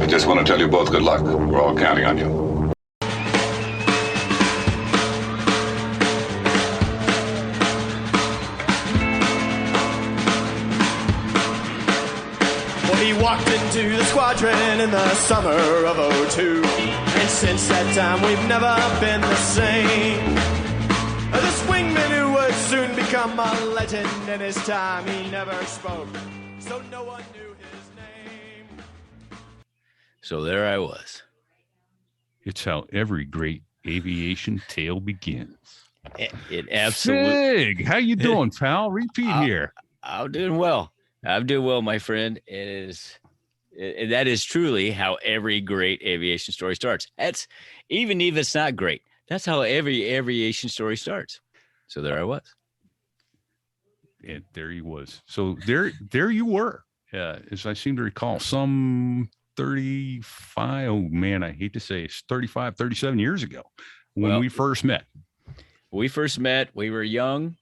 I just want to tell you both good luck. We're all counting on you. He walked into the squadron in the summer of '02, and since that time we've never been the same. This wingman who would soon become a legend, in his time he never spoke, so no one knew his name. So there I was. It's how every great aviation tale begins. It absolutely. Fig, how you doing, pal? Repeat here. I'm doing well. I'm doing well, my friend. That is truly how every great aviation story starts. That's even if it's not great. That's how every aviation story starts. So there I was. And there he was. So there you were. As I seem to recall, some 35. Oh man, I hate to say it's 35, 37 years ago when we first met. We were young,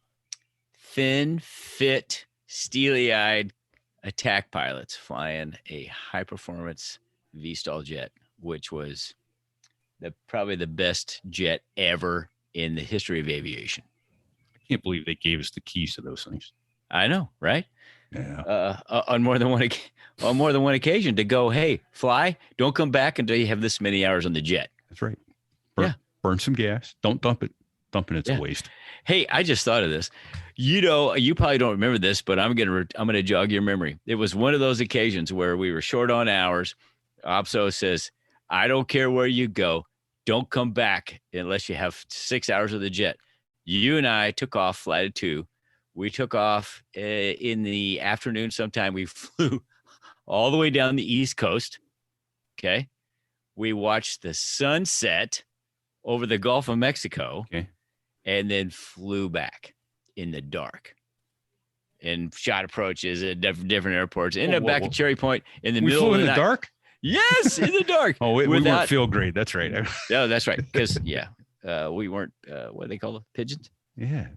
thin, fit, steely-eyed attack pilots flying a high-performance V-stall jet, which was probably the best jet ever in the history of aviation. I can't believe they gave us the keys to those things. I know, right? Yeah. On more than one occasion to go, hey, fly, don't come back until you have this many hours on the jet. That's right. Burn some gas. Don't dump it. Dumping it's a waste. Hey, I just thought of this. You know, you probably don't remember this, but I'm gonna jog your memory. It was one of those occasions where we were short on hours. OPSO says, I don't care where you go, don't come back unless you have 6 hours of the jet. You and I took off, flight of 2. We took off in the afternoon sometime. We flew all the way down the East Coast. Okay. We watched the sunset over the Gulf of Mexico. Okay. And then flew back in the dark and shot approaches at different airports. Ended up back at Cherry Point in the middle of the night. Dark? Yes, in the dark. We weren't feel great. That's right. No, that's right. Because, we weren't, what do they call them? Pigeons? Yeah.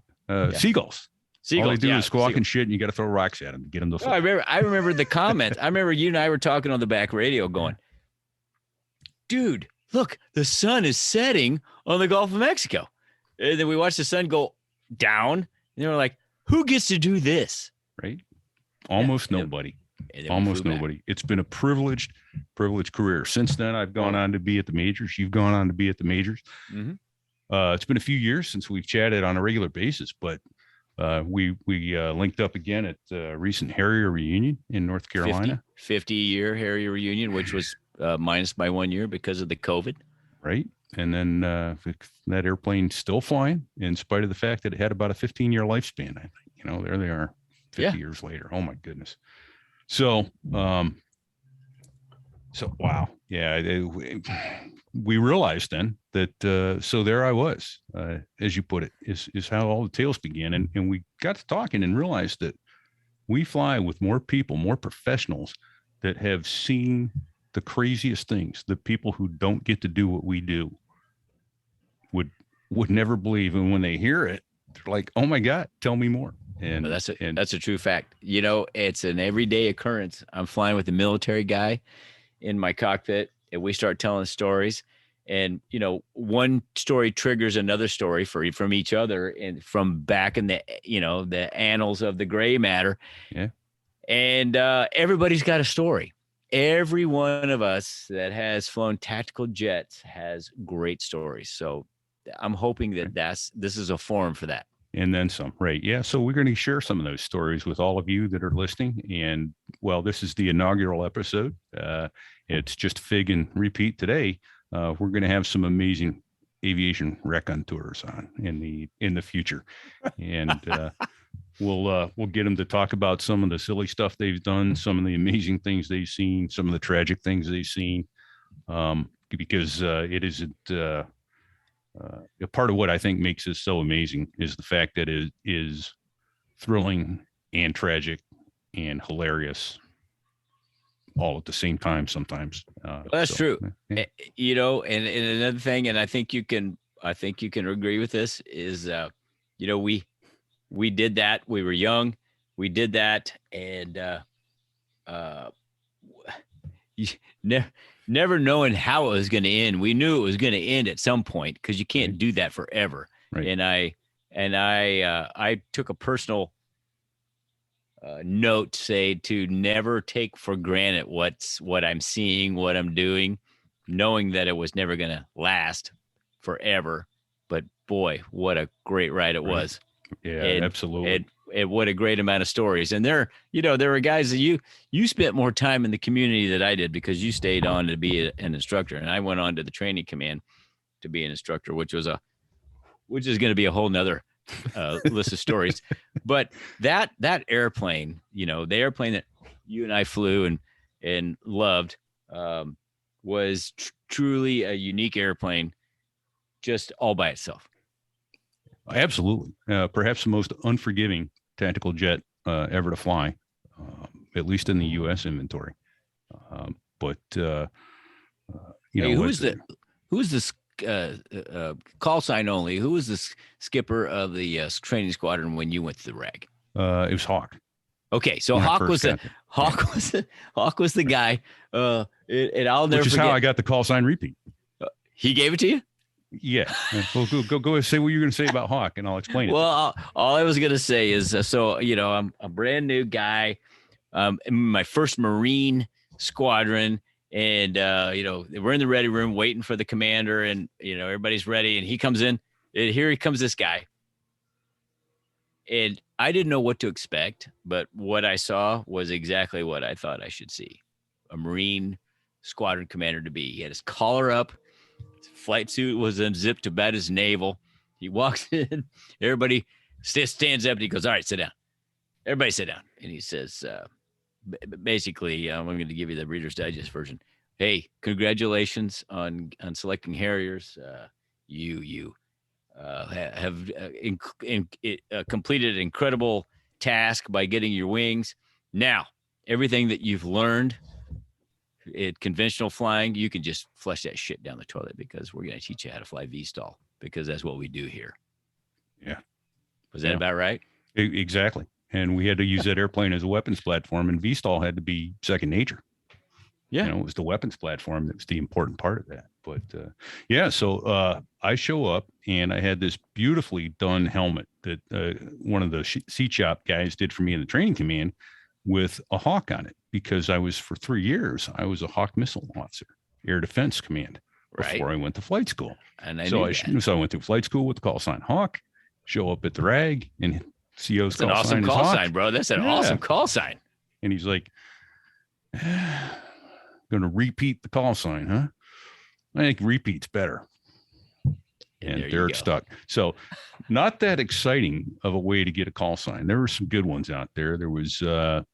Seagulls. All they do is squawk and shit, and you got to throw rocks at them to get them to fly. I remember the comment. I remember you and I were talking on the back radio going, dude, look, the sun is setting on the Gulf of Mexico. And then we watched the sun go down, and they were like, who gets to do this? Right? Almost nobody. Almost nobody. It's been a privileged career. Since then, I've gone on to be at the majors. You've gone on to be at the majors. Mm-hmm. It's been a few years since we've chatted on a regular basis, but we linked up again at a recent Harrier reunion in North Carolina. 50-year Harrier reunion, which was minus by 1 year because of the COVID. Right. And then that airplane still flying in spite of the fact that it had about a 15-year lifespan. I think, there they are 50 years later. Oh my goodness. So wow. Yeah. We realized then that, so there I was, as you put it, is how all the tales began. And we got to talking and realized that we fly with more people, more professionals that have seen the craziest things. The people who don't get to do what we do would never believe. And when they hear it, they're like, oh my God, tell me more. And well, that's a true fact. It's an everyday occurrence. I'm flying with a military guy in my cockpit, and we start telling stories, and one story triggers another story from each other and from back in the annals of the gray matter. Yeah. And everybody's got a story. Every one of us that has flown tactical jets has great stories. So I'm hoping that this is a forum for that. And then some, right? Yeah. So we're going to share some of those stories with all of you that are listening. And this is the inaugural episode. It's just Fig and Repete today. We're going to have some amazing aviation raconteurs on in the future, and we'll get them to talk about some of the silly stuff they've done, some of the amazing things they've seen, some of the tragic things they've seen, because it isn't. A part of what I think makes this so amazing is the fact that it is thrilling and tragic and hilarious all at the same time sometimes. That's true. Yeah. And another thing, and I think you can agree with this, is we did that. We were young. We did that. And never knowing how it was going to end. We knew it was going to end at some point because you can't do that forever. Right. And I took a personal note, say, to never take for granted what I'm seeing, what I'm doing, knowing that it was never going to last forever. But boy, what a great ride it was. Yeah, and, absolutely. And what a great amount of stories. And there were guys that you spent more time in the community than I did because you stayed on to be an instructor. And I went on to the training command to be an instructor, which is going to be a whole nother list of stories. But that airplane, the airplane that you and I flew and loved, was truly a unique airplane just all by itself. Absolutely. Perhaps the most unforgiving tactical jet ever to fly, at least in the U.S. inventory. Who was this call sign only? Who was the skipper of the training squadron when you went to the RAG? It was Hawk. Okay, so Hawk was the guy. And I'll never forget. How I got the call sign repeat. He gave it to you? Yeah. Well, go and say what you're going to say about Hawk, and I'll explain it. Well, all I was going to say is, I'm a brand new guy, my first Marine squadron, and we're in the ready room waiting for the commander, and everybody's ready, and he comes in, and here he comes, this guy, and I didn't know what to expect, but what I saw was exactly what I thought I should see: a Marine squadron commander to be. He had his collar up. Flight suit was unzipped to about his navel. He walks in, everybody stands up, and he goes, "All right, sit down. Everybody sit down." And he says, basically, I'm going to give you the Reader's Digest version. Hey, congratulations on selecting Harriers. You have completed an incredible task by getting your wings. Now, everything that you've learned at conventional flying, you can just flush that shit down the toilet because we're going to teach you how to fly VSTOL because that's what we do here. Yeah. Was that about right? Exactly. And we had to use that airplane as a weapons platform, and VSTOL had to be second nature. Yeah. It was the weapons platform that was the important part of that. But so I show up, and I had this beautifully done helmet that one of the seat shop guys did for me in the training command with a Hawk on it, because for 3 years, I was a Hawk missile officer, Air Defense Command, before I went to flight school. And so I went through flight school with the call sign Hawk, show up at the RAG, and CO's call sign. That's an awesome call sign, bro. That's an awesome call sign. And he's like, going to repeat the call sign, huh? I think repeat's better. And Derek stuck. So not that exciting of a way to get a call sign. There were some good ones out there. There was a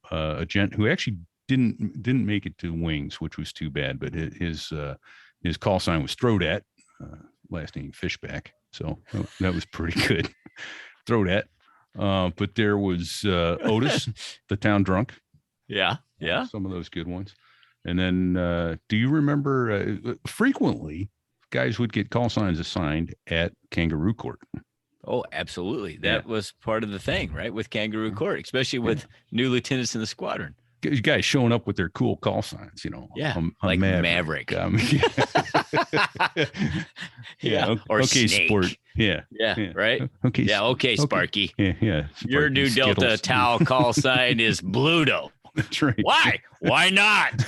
gent who actually didn't make it to wings, which was too bad, but his call sign was throwed at, last name Fishback. So that was pretty good. Throwed at. But there was Otis, the town drunk. Yeah. Yeah. Some of those good ones. And then do you remember frequently guys would get call signs assigned at Kangaroo Court? Oh, absolutely. That was part of the thing, right? With Kangaroo Court, especially with new lieutenants in the squadron. Guys showing up with their cool call signs, Yeah, like Maverick. Yeah. Or okay, Snake. Sport. Yeah. Right? Okay. Yeah, okay, Sparky. Yeah. Your new Skittles. Delta Tau call sign is Bluto. That's right. Why? Why not?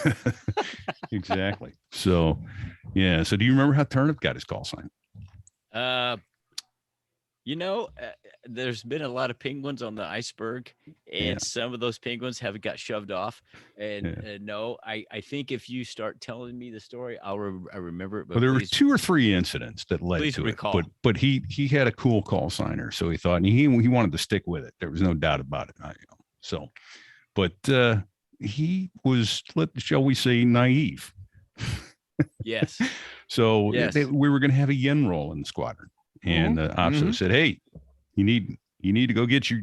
Exactly. So, yeah. So do you remember how Turnip got his call sign? There's been a lot of penguins on the iceberg, and some of those penguins have got shoved off. And no, I think if you start telling me the story, I remember it. But there were 2 or 3 incidents that led to recall. it. But he had a cool call signer, so he thought, and he wanted to stick with it. There was no doubt about it. So, but he was, shall we say, naive. Yes. So we were going to have a yen roll in the squadron. And the officer said, "Hey, you need to go get your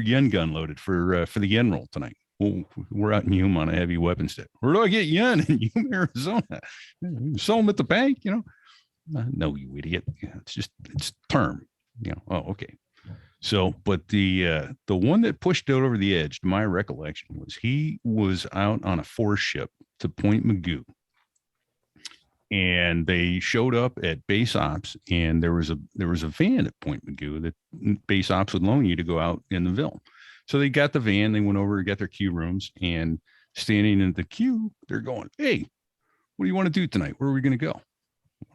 yen gun loaded for the yen roll tonight. Well, we're out in Yuma on a heavy weapons day. Where do I get yen in Yuma, Arizona? Sell them at the bank, No, you idiot. It's term, Oh, okay. So, but the one that pushed it over the edge, to my recollection, was he was out on a force ship to Point Magoo. And they showed up at base ops, and there was a van at Point Magoo that base ops would loan you to go out in the Ville. So they got the van, they went over to get their queue rooms, and standing in the queue, they're going, "Hey, what do you want to do tonight? Where are we going to go?"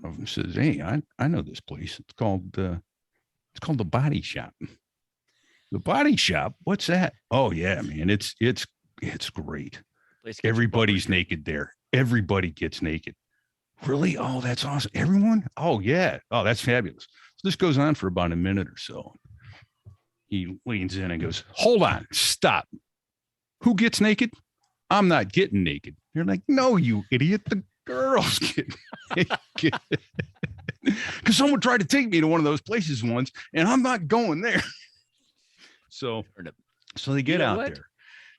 One of them says, "Hey, I know this place. It's called the Body Shop." The Body Shop? What's that? Oh yeah, man. It's great. Everybody's naked there. Everybody gets naked. Really? Oh, that's awesome. Everyone? Oh yeah. Oh, that's fabulous. So this goes on for about a minute or so. He leans in and goes, "Hold on, stop. Who gets naked? I'm not getting naked." You're like, "No, you idiot. The girls get naked." Because someone tried to take me to one of those places once, and I'm not going there. So they get out there.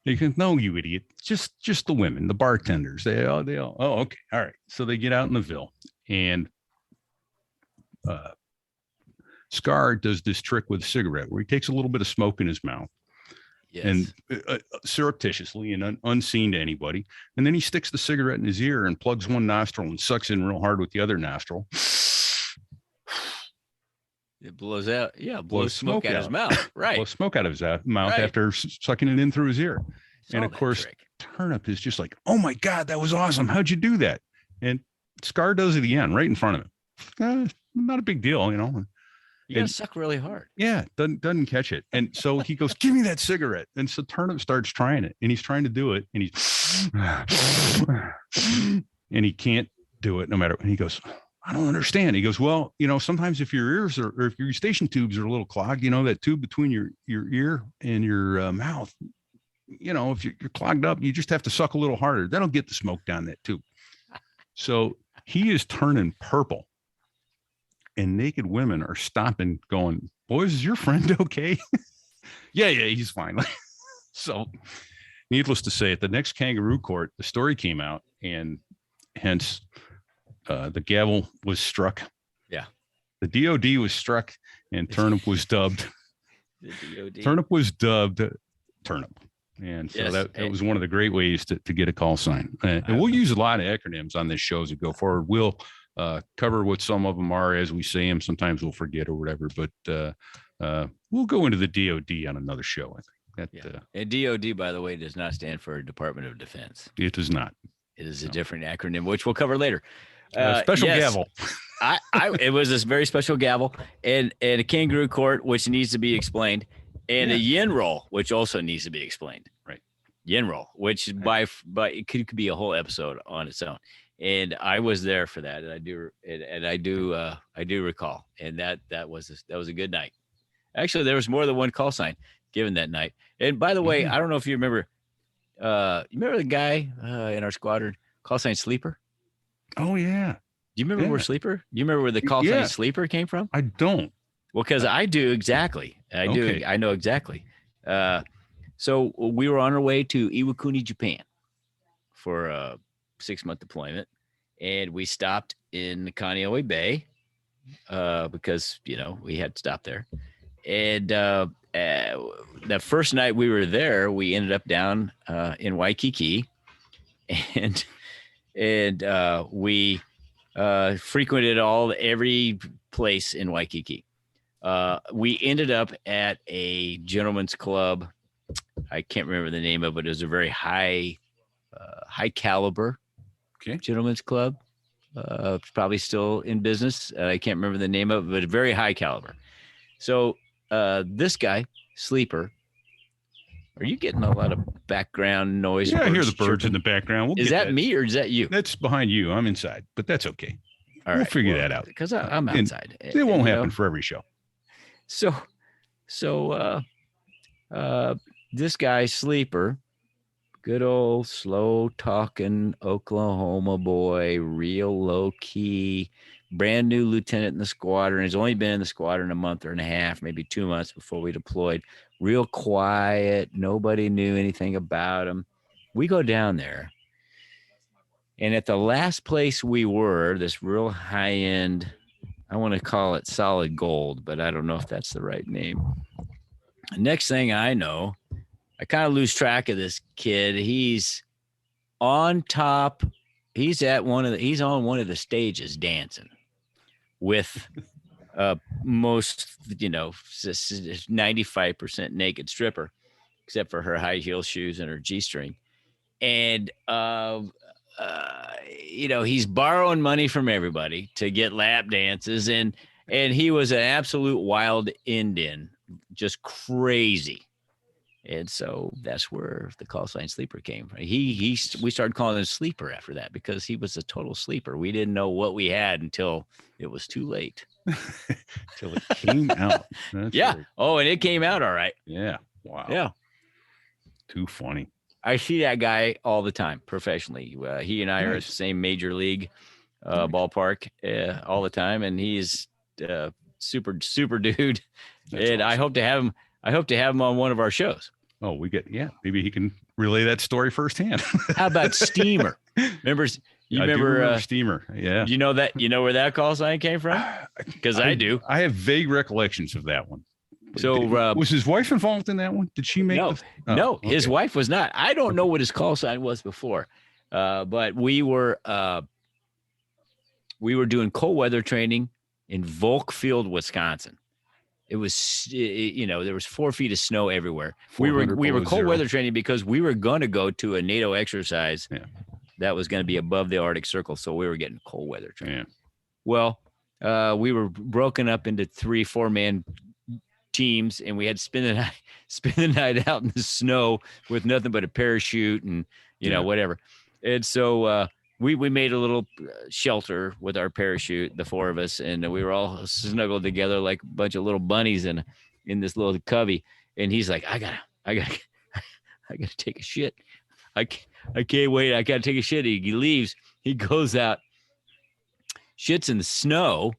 They can, "No, you idiot. Just the women, the bartenders. They all, oh, okay. All right." So they get out in the Ville, and Scar does this trick with a cigarette where he takes a little bit of smoke in his mouth. Yes. And surreptitiously and unseen to anybody. And then he sticks the cigarette in his ear and plugs one nostril and sucks in real hard with the other nostril. It blows out. Yeah. Blows smoke out of his mouth. Right. Blows smoke out of his mouth after sucking it in through his ear. And of course, Turnip is just like, "Oh my God, that was awesome. How'd you do that?" And Scar does it again right in front of him. Not a big deal, you know. You gotta suck really hard. Yeah, doesn't catch it. And so he goes, "Give me that cigarette." And so Turnip starts trying it, and he's trying to do it, and he's and he can't do it no matter. And he goes, "I don't understand." He goes, "Well, you know, sometimes if your ears or if your eustachian tubes are a little clogged, you know, that tube between your ear and your mouth, you know, if you're clogged up, you just have to suck a little harder. That'll get the smoke down that tube." So he is turning purple, and naked women are stopping, going, "Boys, is your friend okay?" yeah, he's fine. So needless to say, at the next kangaroo court, the story came out, and hence the gavel was struck. Yeah. The DOD was struck, and Turnip was dubbed. Turnip was dubbed Turnip. And so that was one of the great ways to get a call sign. And we'll use a lot of acronyms on this show as we go forward. We'll cover what some of them are as we say them. Sometimes we'll forget or whatever, but we'll go into the DOD on another show, I think. And DOD, by the way, does not stand for Department of Defense. It does not. It is a different acronym, which we'll cover later. Special gavel. It was this very special gavel, and a kangaroo court, which needs to be explained, and a yin roll, which also needs to be explained. Right. Yin roll, which by it could be a whole episode on its own. And I was there for that, and I do recall, and that was a good night. Actually, there was more than one call sign given that night. And by the way, I don't know if you remember. You remember the guy in our squadron, call sign Sleeper? Oh yeah. Do you remember where Sleeper? Do you remember where the call sign Sleeper came from? I don't. Well, because I do exactly. I know exactly. So we were on our way to Iwakuni, Japan, for a 6-month deployment, and we stopped in Kaneohe Bay because we had to stop there. And the first night we were there, we ended up down in Waikiki, and we frequented every place in Waikiki. We ended up at a gentleman's club. I can't remember the name of it. It was a very high caliber gentleman's club. It's probably still in business. I can't remember the name of it, but very high caliber. So this guy, Sleeper, are you getting a lot of background noise? Yeah, I hear the birds in the background. Is that me or is that you? That's behind you. I'm inside, but that's okay. We'll figure that out. Because I'm outside. It won't happen for every show. So this guy, Sleeper, good old slow talking Oklahoma boy, real low key, brand new lieutenant in the squadron. He's only been in the squadron a month and a half, maybe 2 months before we deployed. Real quiet. Nobody knew anything about him. We go down there, and at the last place we were, this real high end, I want to call it Solid Gold, but I don't know if that's the right name. Next thing I know, I kind of lose track of this kid. He's on top. He's on one of the stages dancing with most, 95% naked stripper, except for her high heel shoes and her G-string. And, he's borrowing money from everybody to get lap dances. And he was an absolute wild Indian, just crazy. And so that's where the call sign Sleeper came from. We started calling him Sleeper after that because he was a total sleeper. We didn't know what we had until it was too late. Until it came out. Yeah. Right. Oh, and it came out all right. Yeah. Wow. Yeah. Too funny. I see that guy all the time professionally. He and I are at the same major league ballpark all the time, and he's super dude. That's and awesome. I hope to have him on one of our shows. Oh, maybe he can relay that story firsthand. How about Steamer? Remember Steamer? Yeah. You know where that call sign came from? Because I do. I have vague recollections of that one. So was his wife involved in that one? Did she make no, his wife was not. I don't know what his call sign was before. But we were doing cold weather training in Volkfield, Wisconsin. It was, there was 4 feet of snow everywhere. We were cold weather training because we were going to go to a NATO exercise that was going to be above the Arctic Circle. So we were getting cold weather training. Yeah. Well, we were broken up into 3-4 man teams, and we had to spend the night out in the snow with nothing but a parachute and whatever. And so we made a little shelter with our parachute, the 4 of us, and we were all snuggled together like a bunch of little bunnies in this little cubby. And he's like, I gotta take a shit. I can't wait. I gotta take a shit. He leaves. He goes out, shits in the snow,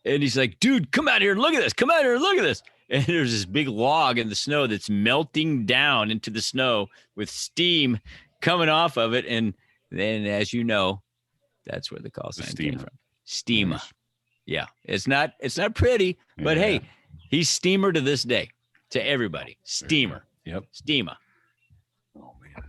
and he's like, dude, come out here and look at this. Come out here and look at this. And there's this big log in the snow that's melting down into the snow with steam coming off of it. And then, as you know, that's where the call sign came from. Steamer. Nice. Yeah. It's not pretty, but hey, he's Steamer to this day, to everybody. Steamer. Yep. Steamer. Oh, man.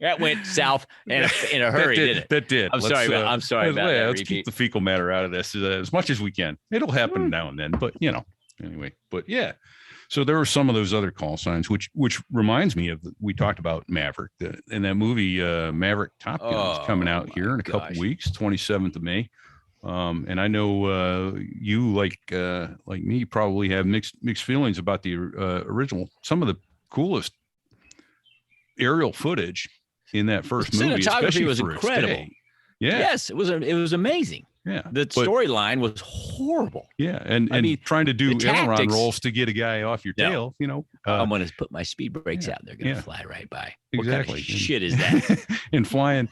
That went south in a hurry, didn't it? That did. I'm sorry about that. Let's keep the fecal matter out of this as much as we can. It'll happen now and then, but anyway. But yeah, so there were some of those other call signs, which reminds me of we talked about Maverick in that movie. Maverick Top Gun is coming out here in a couple weeks, 27th of May. And I know you like me probably have mixed feelings about the original. Some of the coolest aerial footage in that first movie, cinematography was incredible. Yeah. Yes, it was amazing. Yeah. The storyline was horrible. Yeah. And trying to do aileron rolls to get a guy off your tail, I'm going to put my speed brakes out. They're going to fly right by. Exactly. What kind of shit is that? And flying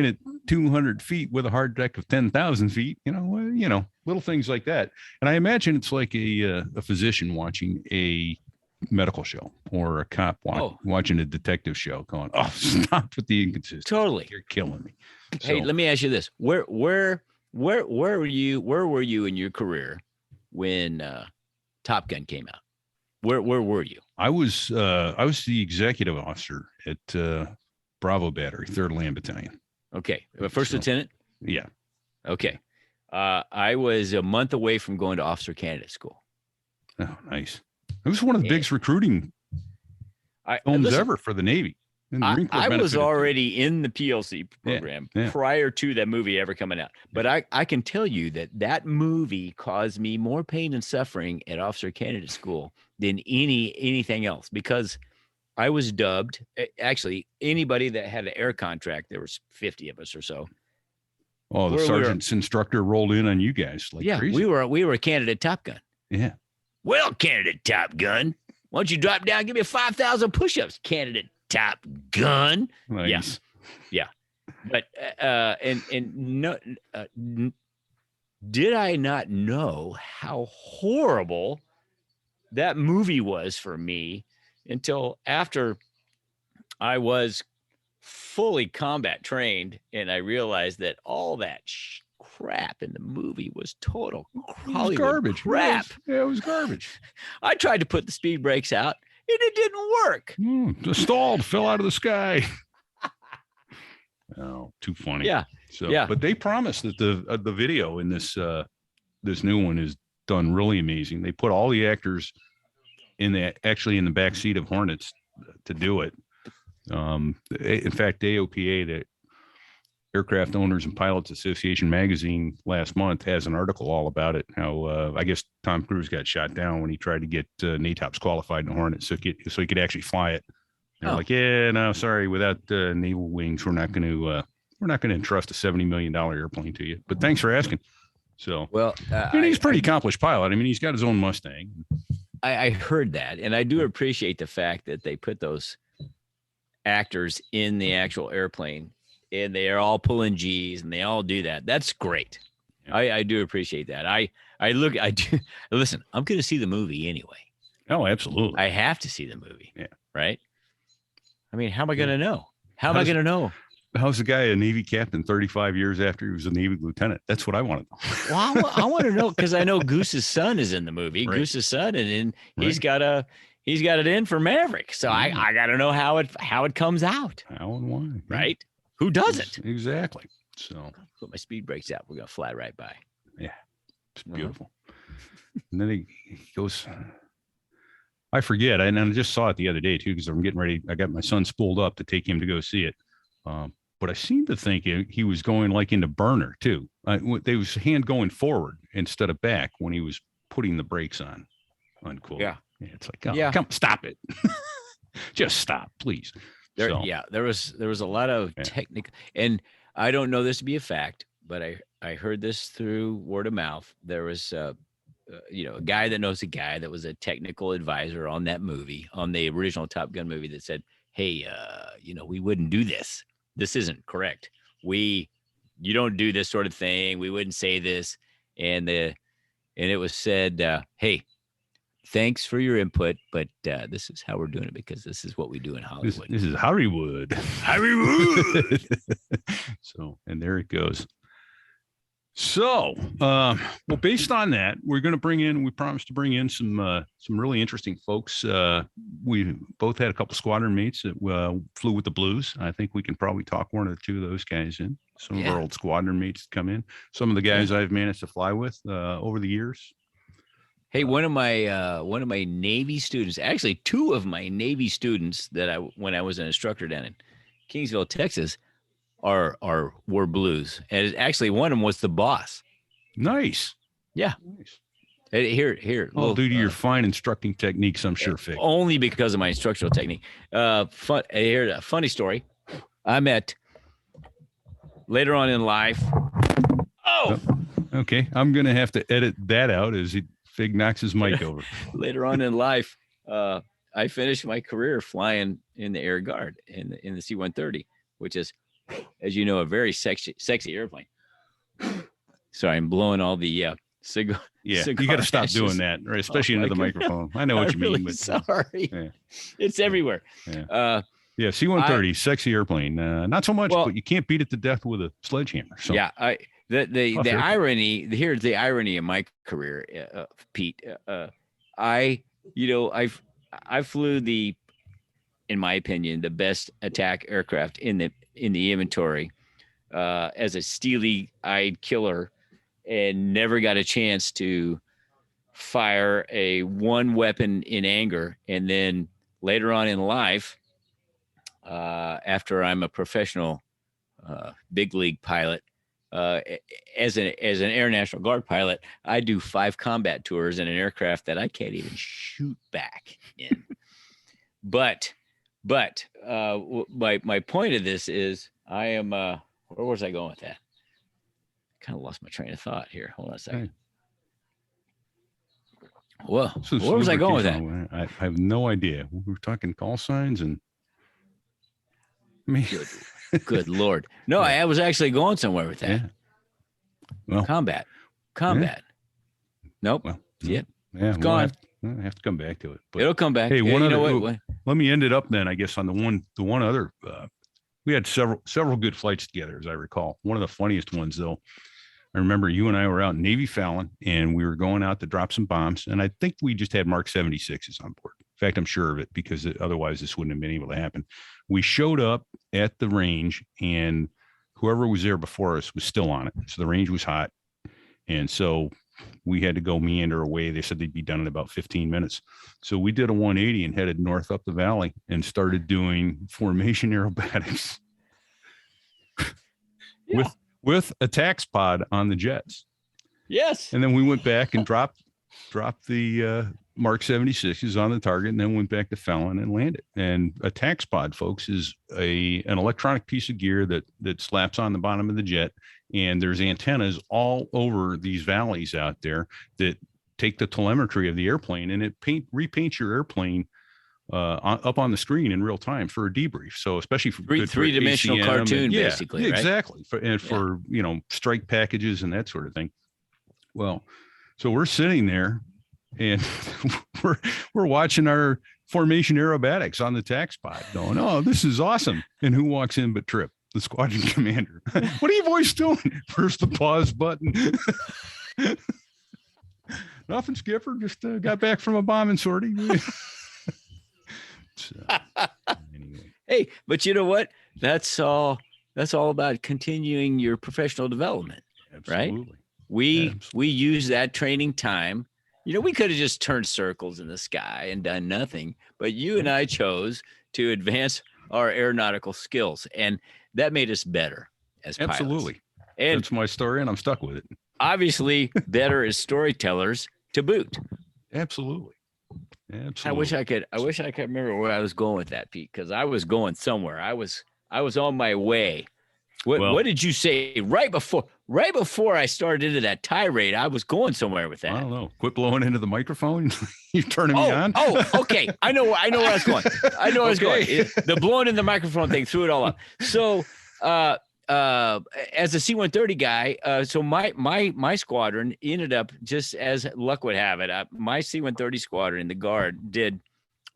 at 200 feet with a hard deck of 10,000 feet, little things like that. And I imagine it's like a physician watching a medical show or a cop watching a detective show going, oh, stop with the inconsistency. Totally. You're killing me. Hey, let me ask you this. Where were you in your career when Top Gun came out? Where were you? I was the executive officer at Bravo Battery, 3rd Land Battalion. Okay. First lieutenant? Yeah. Okay. I was a month away from going to officer candidate school. Oh, nice. It was one of the biggest recruiting films ever for the Navy. I was already in the PLC program prior to that movie ever coming out. But I can tell you that movie caused me more pain and suffering at officer candidate school than anything else, because I was dubbed. Actually, anybody that had an air contract, there was 50 of us or so. Oh, the sergeant's instructor rolled in on you guys like crazy. we were a candidate Top Gun. Yeah. Well, candidate Top Gun, why don't you drop down and give me 5,000 push-ups, candidate Top Gun? Nice. Yeah. But did I not know how horrible that movie was for me until after I was fully combat trained, and I realized that all that crap in the movie was total Hollywood garbage. crap. It was garbage. I tried to put the speed brakes out, it didn't work. The stalled, fell out of the sky. Oh, too funny. Yeah. So, yeah. But they promised that the video in this new one is done really amazing. They put all the actors in the back seat of Hornets to do it. In fact, AOPA, the Aircraft Owners and Pilots Association magazine, last month has an article all about it. How I guess Tom Cruise got shot down when he tried to get NATOPS qualified in the Hornet, so he could actually fly it. They're like, yeah, no, sorry, without naval wings, we're not going to entrust a $70 million airplane to you. But thanks for asking. So, well, he's a pretty accomplished pilot. I mean, he's got his own Mustang. I heard that, and I do appreciate the fact that they put those actors in the actual airplane, and they are all pulling G's, and they all do that. That's great. Yeah. I do appreciate that. I do listen. I'm going to see the movie anyway. Oh, absolutely. I have to see the movie. Yeah. Right. I mean, how am I going to know? How am I going to know? How's the guy a Navy captain 35 years after he was a Navy lieutenant? That's what I want to know. Well, I want to know because I know Goose's son is in the movie. Right. Goose's son, and he's got it in for Maverick. So I got to know how it comes out. How and why? Right? Who doesn't? Exactly. So put my speed brakes out. We're gonna fly right by. Yeah, it's beautiful. And then he goes. I forget, and I just saw it the other day too because I'm getting ready. I got my son spooled up to take him to go see it. But I seem to think he was going like into burner too. They was hand going forward instead of back when he was putting the brakes on. Unquote. Yeah. It's like, come stop it. Just stop, please. There was a lot of technical, and I don't know this to be a fact, but I heard this through word of mouth. There was a guy that knows a guy that was a technical advisor on that movie, on the original Top Gun movie, that said, hey, we wouldn't do this. This isn't correct. You don't do this sort of thing. We wouldn't say this. And it was said, hey, thanks for your input, but this is how we're doing it because this is what we do in Hollywood. This is Hollywood. Hollywood. So, and there it goes. So, well, based on that, we promised to bring in some really interesting folks. We both had a couple squadron mates that flew with the Blues. I think we can probably talk one or two of those guys in. Some of our old squadron mates come in. Some of the guys I've managed to fly with over the years. Hey, one of my Navy students, actually two of my Navy students when I was an instructor down in Kingsville, Texas, were Blues, and actually one of them was the boss. Nice. Yeah. Nice. Here. All due to your fine instructing techniques, I'm sure, Fig. Only because of my instructional technique. Here's a funny story. I met later on in life. Oh. Okay. I'm going to have to edit that out as Fig knocks his mic over. Later on in life, I finished my career flying in the Air Guard in the C-130, which is, as you know, a very sexy airplane. Sorry, I'm blowing all the cigar. Yeah, you got to stop doing that, right? Especially into the microphone. I know what you mean. But sorry, it's everywhere. Yeah, C-130, sexy airplane. Not so much, but you can't beat it to death with a sledgehammer. So. Yeah, the irony. Here's the irony of my career, Pete. I flew the, in my opinion, the best attack aircraft in the inventory as a steely-eyed killer, and never got a chance to fire a one weapon in anger. And then later on in life, after I'm a professional big league pilot, as an Air National Guard pilot, I do 5 combat tours in an aircraft that I can't even shoot back in. But my point of this is I am where was I going with that? Kind of lost my train of thought here. Hold on a second. Well, where was I going with that? I have no idea. We were talking call signs and Good Lord. No, I was actually going somewhere with that. Yeah. Well, combat. Yeah. Nope. Well, yeah. It's gone. I have to come back to it. But, it'll come back. Hey, let me end it up then, I guess, on the one other. We had several good flights together, as I recall. One of the funniest ones, though, I remember you and I were out in Navy Fallon, and we were going out to drop some bombs, and I think we just had Mark 76s on board. In fact, I'm sure of it because otherwise this wouldn't have been able to happen. We showed up at the range and whoever was there before us was still on it. So the range was hot. And so we had to go meander away. They said they'd be done in about 15 minutes. So we did a 180 and headed north up the valley and started doing formation aerobatics with a tax pod on the jets. Yes. And then we went back and dropped the Mark 76s on the target and then went back to Fallon and landed. And a tax pod, folks, is an electronic piece of gear that slaps on the bottom of the jet. And there's antennas all over these valleys out there that take the telemetry of the airplane and it repaints your airplane up on the screen in real time for a debrief. So especially for three-dimensional cartoon, basically, right? Exactly. For strike packages and that sort of thing. Well, so we're sitting there and we're watching our formation aerobatics on the tax pod going, oh, this is awesome. And who walks in but Trip, the squadron commander? What are you boys doing? First the pause button. Nothing, Skipper. Just got back from a bombing sortie. So, anyway. Hey, but you know what? That's all about continuing your professional development. Absolutely. Right? We use that training time. We could have just turned circles in the sky and done nothing, but you and I chose to advance our aeronautical skills, and that made us better as pilots. Absolutely. And that's my story, and I'm stuck with it. Obviously, better as storytellers to boot. Absolutely. I wish I could remember where I was going with that, Pete, because I was going somewhere. I was on my way. What did you say right before I started into that tirade? I was going somewhere with that. I don't know. Quit blowing into the microphone. You're turning me on. Oh, okay. I know where I was going. The blowing in the microphone thing threw it all up. So, as a C-130 guy, so my squadron ended up, just as luck would have it, my C-130 squadron in the Guard did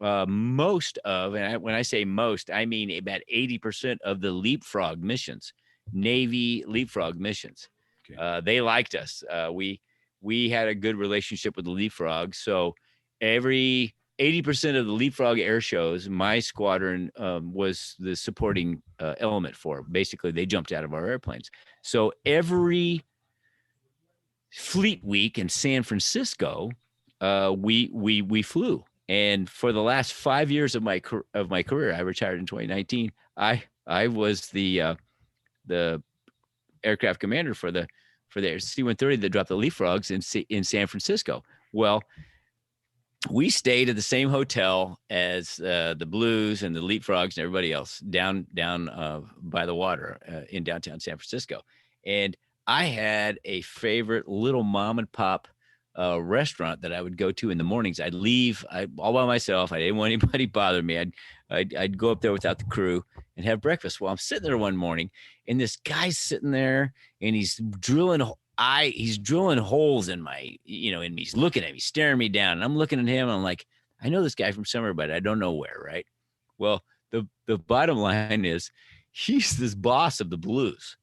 most of, and when I say most, I mean about 80% of the leapfrog missions, Navy leapfrog missions. Okay. They liked us. We had a good relationship with the leapfrog. So every 80% of the leapfrog air shows, my squadron was the supporting element for. Basically, they jumped out of our airplanes. So every fleet week in San Francisco, we flew. And for the last 5 years of my career, I retired in 2019. I was the aircraft commander for the C-130 that dropped the leapfrogs in San Francisco. Well, we stayed at the same hotel as the Blues and the leapfrogs and everybody else down by the water in downtown San Francisco. And I had a favorite little mom and pop restaurant that I would go to in the mornings. I'd leave all by myself. I didn't want anybody bother me. I'd go up there without the crew and have breakfast. Well, I'm sitting there one morning and this guy's sitting there and he's drilling holes in my, in me. He's looking at me, staring me down. And I'm looking at him. And I'm like, I know this guy from somewhere, but I don't know where. Right. Well, the bottom line is he's this boss of the Blues.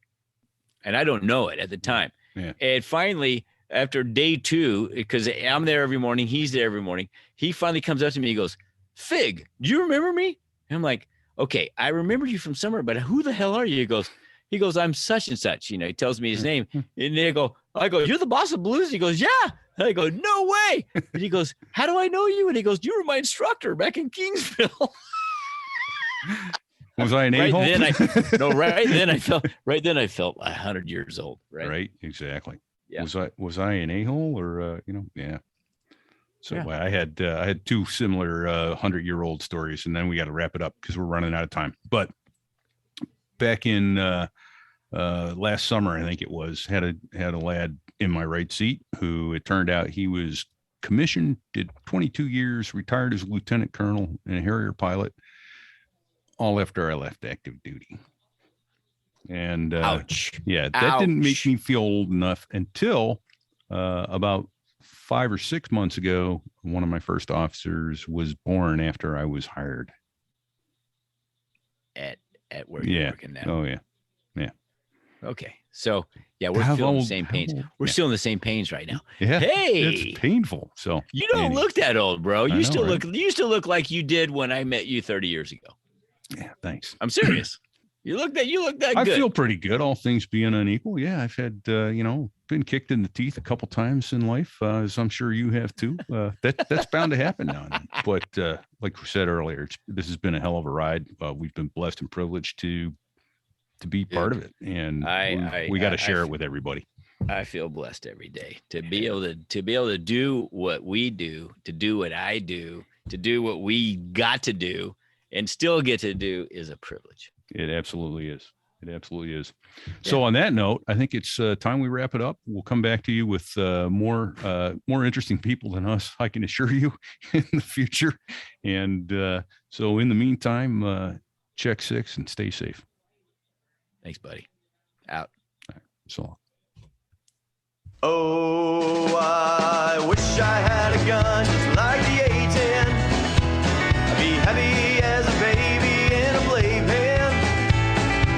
And I don't know it at the time. Yeah. And finally, after day 2, because I'm there every morning, he's there every morning, he finally comes up to me. He goes, Fig, do you remember me? And I'm like, okay, I remember you from somewhere, but who the hell are you? He goes, I'm such and such. He tells me his name. And I go, you're the boss of Blues? He goes, yeah. And I go, no way. And he goes, how do I know you? And he goes, you were my instructor back in Kingsville. Was I an a-hole? Right then I felt 100 years old. Right. Exactly. Yeah. Was I an a-hole or, yeah. So yeah. I had 2 similar 100-year-old stories, and then we got to wrap it up because we're running out of time. But back in last summer, I think it was, had a lad in my right seat who it turned out he was commissioned, did 22 years, retired as a lieutenant colonel and a Harrier pilot, all after I left active duty. And ouch. Yeah, that didn't make me feel old enough until about 5 or 6 months ago, one of my first officers was born after I was hired. At where you're working now. Oh yeah. Yeah. Okay. So yeah, we're How feeling the old- same how pains. old- We're yeah. still in the same pains right now. Yeah. Hey, It's painful. So you don't anyway. look that old, bro. I You know, still right? look like you did when I met you 30 years ago. Yeah, thanks. I'm serious. You look that I good. feel pretty good, all things being unequal. Yeah, I've had, been kicked in the teeth a couple times in life, as I'm sure you have too. That's bound to happen now and then. But like we said earlier, this has been a hell of a ride. We've been blessed and privileged to be part of it, and we got to share it with everybody. I feel blessed every day to be able to do what we do, to do what I do, to do what we got to do, and still get to do is a privilege. It absolutely is. It absolutely is. So on that note, I think it's time we wrap it up. We'll come back to you with more interesting people than us, I can assure you, in the future. And so in the meantime, check 6 and stay safe. Thanks, buddy. Out. All right, so. Oh, I wish I had a gun just like the A-10. I'd be happy as a baby in a playpen.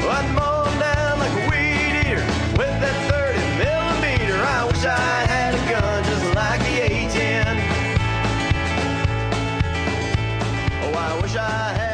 I'd mow 'em down like a weed eater with that 30mm. I wish I had a gun just like the A-10. Oh, I wish I had